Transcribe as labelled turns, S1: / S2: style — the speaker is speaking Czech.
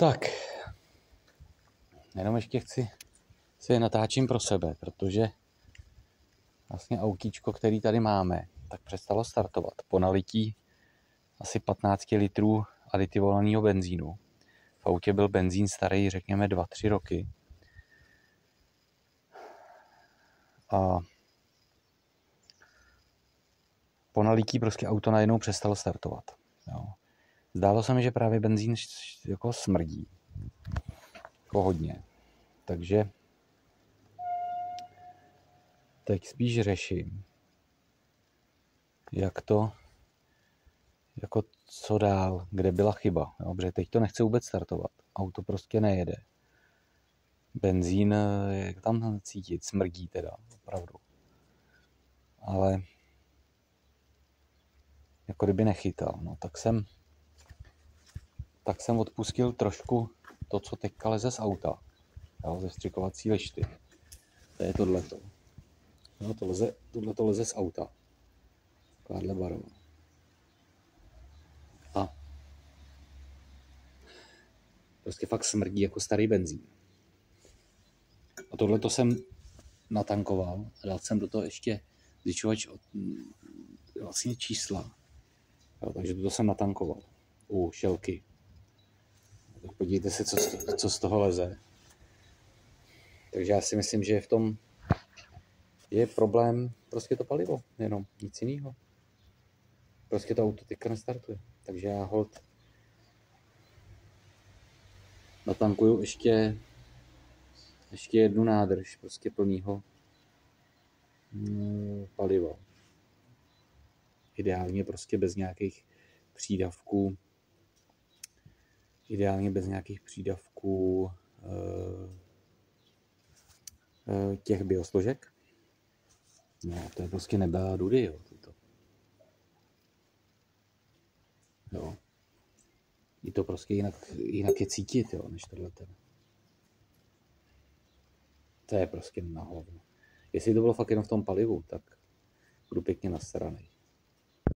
S1: Tak, jenom ještě si natáčím pro sebe, protože vlastně autíčko, který tady máme, tak přestalo startovat po nalití asi 15 litrů aditivovaného benzínu. V autě byl benzín starý, řekněme, 2-3 roky. A po nalití prostě auto najednou přestalo startovat. Jo. Zdálo se mi, že právě benzín jako smrdí. Jako hodně. Takže teď spíš řeším, jak to, jako co dál, kde byla chyba. Jo? Protože teď to nechce vůbec startovat. Auto prostě nejede. Benzín je tam cítit, smrdí teda, opravdu. Ale jako kdyby nechytal. No, tak jsem odpustil trošku to, co teďka leze z auta. Jo? Ze vstřikovací lišty. To je tohleto. No, tohleto leze z auta. Takováhle barva. A prostě fakt smrdí jako starý benzín. A tohleto jsem natankoval a dal jsem do toho ještě zjišťovač vlastně čísla. Jo, takže toto jsem natankoval u Shellky. Tak podívejte se, co z toho leze. Takže já si myslím, že v tom je problém prostě to palivo, jenom nic jiného. Prostě to auto teďka nestartuje. Takže já holt natankuju ještě jednu nádrž prostě plnýho paliva. Ideálně prostě bez nějakých přídavků. Těch biosložek. No, to je prostě nebe a dudy, jo. Jo. I to prostě jinak je cítit, jo, než tohle. To je prostě na hovno. Jestli to bylo fakt jenom v tom palivu, tak budu pěkně nasranej.